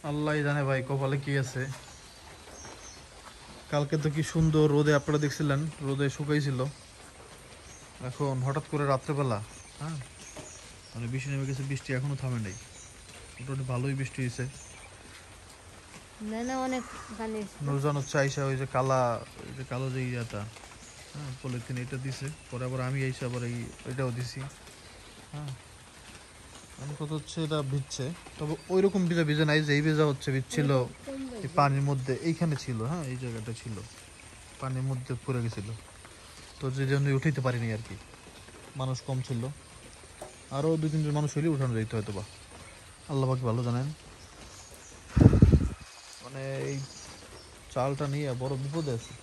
আল্লাহ জানে ভাই কপালে কি আছে। কালকে তো কি সুন্দর রোদে আপনারা দেখছিলেন, রোদে শুকাইছিল। এখন হঠাৎ করে রাত্রেবেলা, হ্যাঁ, মানে বৃষ্টি নেমে গেছে, বৃষ্টি এখনো থামে নাই। মোটামুটি ভালোই বৃষ্টি হয়েছে। না না অনেক পানি নুরজান হচ্ছে আইসা ওই যে কালা, ওই যে কালো যে ইয়াটা, হ্যাঁ, পলিথিন এটা দিছে, পরে আবার আমি আইসা আবার এটাও দিছি। হ্যাঁ, আমি কথা হচ্ছে এটা ভিজছে, তবে ওই রকম ভিজা ভিজে নাই, যেই ভিজা হচ্ছে ভিজছিল কম এই বেশি পানির মধ্যে, এইখানে ছিল, হ্যাঁ, এই জায়গাটা ছিল পানির মধ্যে পড়ে গেছিল। তো যে জন্য উঠাইতে পারিনি আর কি, মানুষ কম ছিল, আরও 2-3 জন মানুষ হইলে উঠানো যাইতে হয়তো বা, আল্লাহ পাক ভালো জানেন। মানে এই চালটা নিয়ে বড় বিপদে আছে।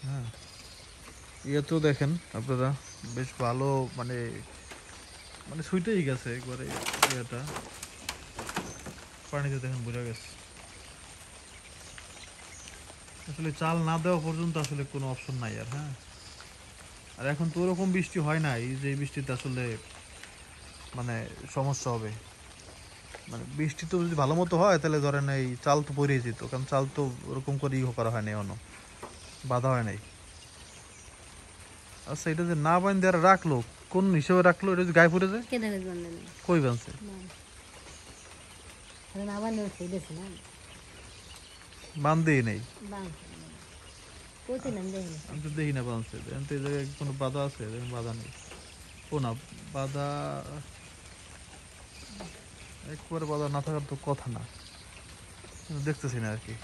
হ্যাঁ, ইয়েতেও দেখেন আপনারা, বেশ ভালো, মানে মানে সুইটাই গেছে একবারে, ইয়েটা পানিতে দেখেন বোঝা গেছে। আসলে চাল না দেওয়া পর্যন্ত আসলে কোনো অপশন নাই আর। হ্যাঁ, আর এখন তো ওরকম বৃষ্টি হয় না, এই যে বৃষ্টিতে আসলে মানে সমস্যা হবে। মানে বৃষ্টি তো যদি ভালো মতো হয় তাহলে ধরেন এই চাল তো পড়েই যেত, কারণ চাল তো ওরকম করে করা হয়নি এখনো, বাধা হয় নাই। আচ্ছা, এটা যে না বাইন দেওয়ার রাখলো, কোন হিসেবে রাখলো? এটা যদি গায়ে পড়ে যায়, কে দেখে জানলে না কই বানছে? এখন আবার নেই সেই দেশে না বান্ধেই নেই। বাং কোথায় নাম দেখি আমি তো দেখি না বানছে, দেখেন তো এই জায়গায় কোনো বাধা আছে? দেখেন বাধা নেই। ও না, বাধা একবারে বাধা না থাকার তো কথা না, কিন্তু দেখতেছি না আর কি।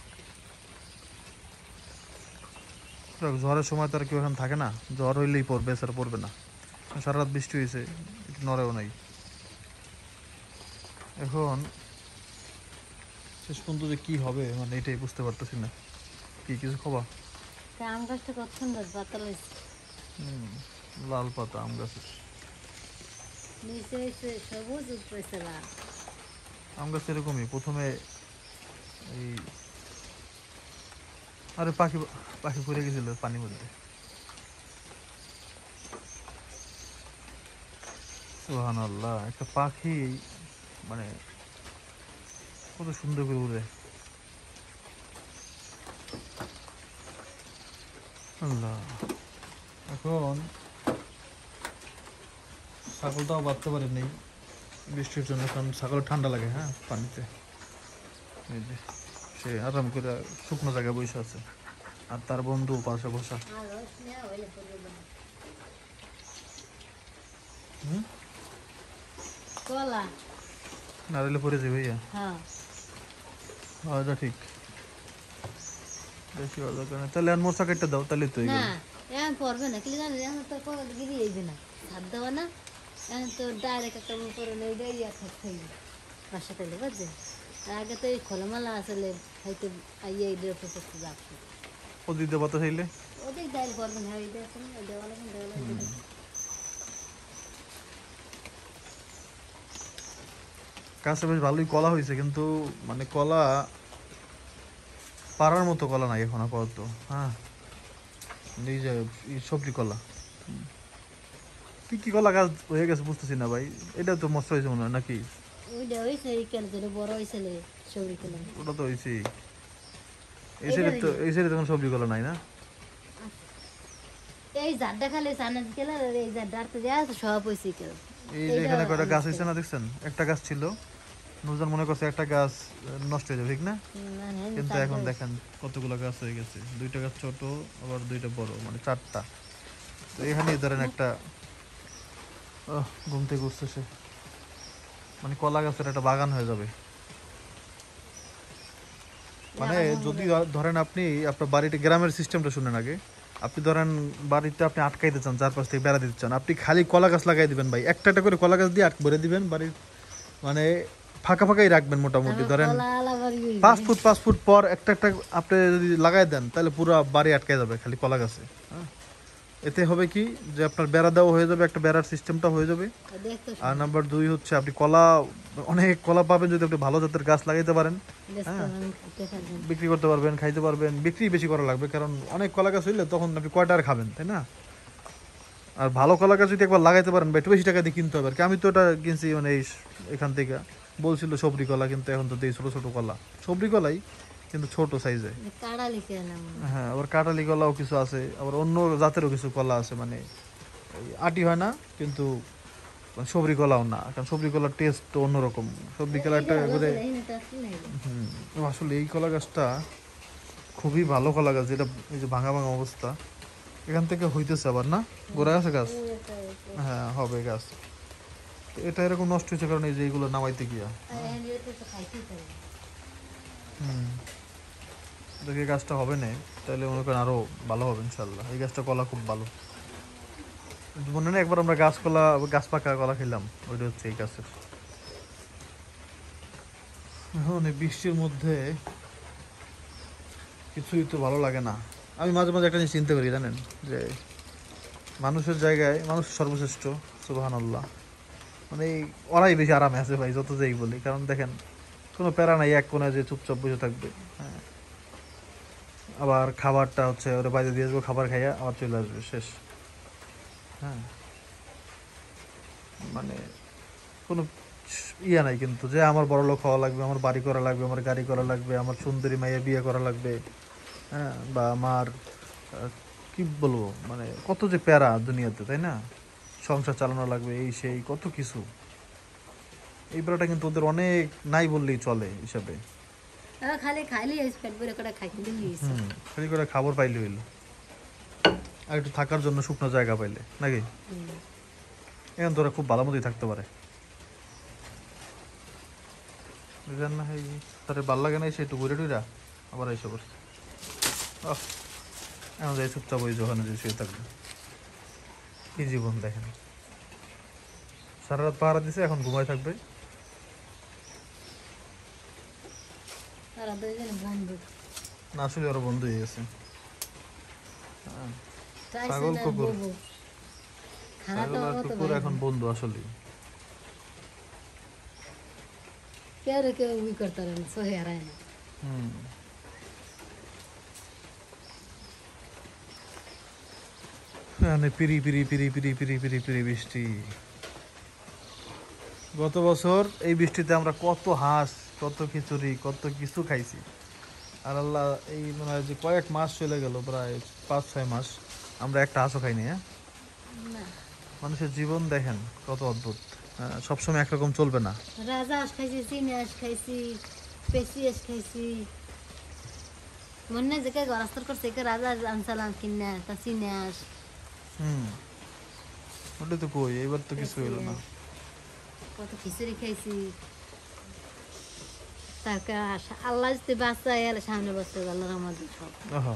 দেখ, ঝড়ের সময় তো আর কেউ এখানে থাকে না, ঝড় হইলেই পড়বে, এছাড়া পড়বে না। সারা রাত বৃষ্টি হয়েছে, একটু নড়েও নাই। এখন শেষ পর্যন্ত যে কি হবে মানে এটাই বুঝতে পারতেছি না। কি কিছু খবর? আম গাছটা কত সুন্দর পাতা লাগছে লাল পাতা আম গাছের। নিচে হয়েছে সবুজ উপরেছে লাল আম গাছ এরকমই প্রথমে এই, আরে পাখি, পাখি পড়ে গেছিল পানির মধ্যে। সুবহানাল্লাহ, একটা পাখি মানে কত সুন্দর করে উড়ে। আল্লাহ, এখন ছাগলটাও বাঁধতে পারেনি বৃষ্টির জন্য, কারণ ছাগল ঠান্ডা লাগে, হ্যাঁ, পানিতে। এই যে সে আরাম করে শুকনো জায়গায় বসে আছে, আর তার বন্ধু পাশে বসা। হুম, কলা নারীলে পড়েছে ভাইয়া। হ্যাঁ আচ্ছা ঠিক, বেশি হওয়ার দরকার নেই। তাহলে আর মোচা কেটে দাও, তাহলে তো হয়ে না গেল। এখন পড়বে না কি জানি এখন তো কলা গিরি যাইবে না হাত দেওয়া না এখন তো ডাইরেক্ট একটা উপরে নেই দেয় ইয়া থাকতে বাসা তাইলে বুঝছেন আর আগে তো এই খোলামালা আসলে হয়তো আইয়া এই ডেপে পড়তে যাচ্ছে ও দিতে পাতা চাইলে ওদের ডাইল করবেন হ্যাঁ এই দেখুন দেওয়া লাগবেন দেওয়া লাগবে গাছটা বেশ ভালোই কলা হয়েছে, কিন্তু মানে কলা পাড়ার মতো কলা নাই এখন আপাতত। হ্যাঁ, এই যে এই সবজি কলা, কি কি কলা গাছ হয়ে গেছে বুঝতেছি না ভাই। এটা তো মস্ত হয়েছে মনে হয় নাকি? ওইটা হয়েছে এই কেন যেন বড় হয়েছে সবরি কেলাম ওটা তো হয়েছে। এই এইটা সাইডে তো, দেখি এই সাইডে তখন সবজি কলা নাই না? এই জারটা খালি সানা কেলা এই জার ডারতে দেওয়া আছে সব হয়েছে কেউ এই যে এখানে কয়টা গাছ হয়েছে না দেখছেন? একটা গাছ ছিল, নুরজান মনে করছে একটা গাছ নষ্ট হয়ে যাবে, ঠিক না? কিন্তু এখন দেখেন কতগুলো গাছ হয়ে গেছে, 2টা গাছ ছোট, আবার 2টা বড়, মানে 4টা। তো এখানেই ধরেন একটা, ঘুম থেকে উঠছে সে, মানে কলা গাছের একটা বাগান হয়ে যাবে। মানে যদি ধরেন আপনি আপনার বাড়িতে গ্রামের সিস্টেমটা শুনেন আগে, আপনি ধরেন বাড়িতে আপনি আটকাইতে চান, চারপাশ থেকে বেড়া দিতে চান, আপনি খালি কলা গাছ লাগাই দিবেন ভাই, একটা একটা করে কলা গাছ দিয়ে ভরে দিবেন বাড়ির, মানে ফাঁকা ফাঁকাই রাখবেন মোটামুটি। ধরেন 5 ফুট পর একটা একটা আপনি যদি লাগাই দেন তাহলে পুরো বাড়ি আটকে যাবে খালি কলা গাছে। হ্যাঁ, এতে হবে কি যে আপনার বেড়া দেওয়া হয়ে যাবে, একটা বেড়ার সিস্টেমটা হয়ে যাবে। আর নাম্বার 2 হচ্ছে আপনি কলা, অনেক কলা পাবেন যদি আপনি ভালো জাতের গাছ লাগাইতে পারেন। হ্যাঁ, বিক্রি করতে পারবেন, খাইতে পারবেন, বিক্রি বেশি করা লাগবে, কারণ অনেক কলা গাছ হইলে তখন আপনি কয়টা আর খাবেন, তাই না? আর ভালো কলা গাছ যদি একবার লাগাইতে পারেন বা একটু বেশি টাকা দিয়ে কিনতে হবে আর কি। আমি তো এটা কিনছি মানে এখান থেকে বলছিল সবরি কলা, কিন্তু এখন তো দেই ছোট ছোট কলা, সবরি কলাই কিন্তু ছোট সাইজে। কাড়া লিখে এলাম হ্যাঁ, আবার কাঁঠালি কলাও কিছু আছে, আবার অন্য জাতেরও কিছু কলা আছে, মানে ওই আটি হয় না কিন্তু সবরি কলাও না, কারণ সবরি কলার টেস্ট তো অন্যরকম। সবরি কলা একটা করে আসলে এই কলা গাছটা খুবই ভালো কলা গাছ, এটা এই যে ভাঙা ভাঙা অবস্থা, এখান থেকে হইতেছে আবার না, গোড়ায় আছে গাছ। হ্যাঁ, হবে গাছ। তো এটা এরকম নষ্ট হয়েছে কারণ এই যে এইগুলো নামাইতে গিয়া। হুম, দেখি গাছটা হবে না, তাহলে মনে করেন আরো ভালো হবে ইনশাল্লাহ। এই গাছটা কলা খুব ভালো। মনে নেই একবার আমরা গাছ কলা, গাছ পাকা কলা খেলাম, ওইটা হচ্ছে এই গাছের। এখন এই বৃষ্টির মধ্যে কিছুই তো ভালো লাগে না। আমি মাঝে মাঝে একটা জিনিস চিন্তা করি জানেন, যে মানুষের জায়গায় মানুষ সর্বশ্রেষ্ঠ, সুবহানাল্লাহ। মানে ওরাই বেশি আরামে আছে ভাই, যত যেই বলি। কারণ দেখেন, কোনো প্যারা নাই, এক কোনায় যে চুপচাপ বসে থাকবে। হ্যাঁ, আবার খাবারটা হচ্ছে ওরা বাইরে দিয়ে আসবো, খাবার খাইয়া আবার চলে আসবে, শেষ। হ্যাঁ, মানে কোনো ইয়া নাই কিন্তু, যে আমার বড় লোক হওয়া লাগবে, আমার বাড়ি করা লাগবে, আমার গাড়ি করা লাগবে, আমার সুন্দরী মাইয়া বিয়ে করা লাগবে। হ্যাঁ, বা আমার কি বলবো, মানে কত যে প্যারা দুনিয়াতে, তাই না? সংসার চালানো লাগবে, এই সেই কত কিছু। এই প্যারাটা কিন্তু ওদের অনেক নাই বললেই চলে হিসাবে। খালি খাইলে পেট ভরে করে খাইতে দিলি খালি করে খাবার পাইলে হইলো, আর একটু থাকার জন্য শুকনো জায়গা পাইলে, নাকি? এখন তোরা খুব ভালো মতোই থাকতে পারে, বুঝলেন না? এই তার ভাল লাগে না, সে একটু ঘুরে টুইরা আবার এসে পড়ছে। এখন যাই চুপচাপ ওই ওখানে যে শুয়ে থাকবে। কি জীবন দেখেন, সারা রাত পাহারা দিছে, এখন ঘুমায় থাকবে। তারা দুইজন বন্ধু না, আসলে ওরা বন্ধু হয়ে গেছে। হ্যাঁ, ছাগল টাইসন আর কুকুর, বুবু খানা তো ছাগল আর মতো কুকুর এখন বন্ধু আসলে। কেউ কেউ ই করতে পারে না, সহে হারায় না। হুম, মানে পিরি পিরি পিরি পিরি পিরি পিরি পিরি বৃষ্টি। গত বছর এই বৃষ্টিতে আমরা কত হাঁস, কত খিচুড়ি, কত কিছু খাইছি। আর আল্লাহ, এই মনে হয় যে কয়েক মাস চলে গেল, প্রায় 5-6 মাস আমরা একটা হাঁসও খাইনি। হ্যাঁ, না, মানুষের জীবন দেখেন কত অদ্ভুত। সবসময় একরকম চলবে না। রাজা হাঁস খাইছি, চিনি হাঁস খাইছি, পেশি হাঁস খাইছি। মনে নেই যে কে গরাস্তর করছে, কে রাজা আনসালাম কিনা তা চিনি হাঁস হুম, ওটাই তো কই, এবার তো কিছু হলো না। কত খিচুড়ি খাইছি। তারপর আল্লাহ যদি বাচ্চা এলে সামনে বছর আল্লাহর আমাদের সব আহা,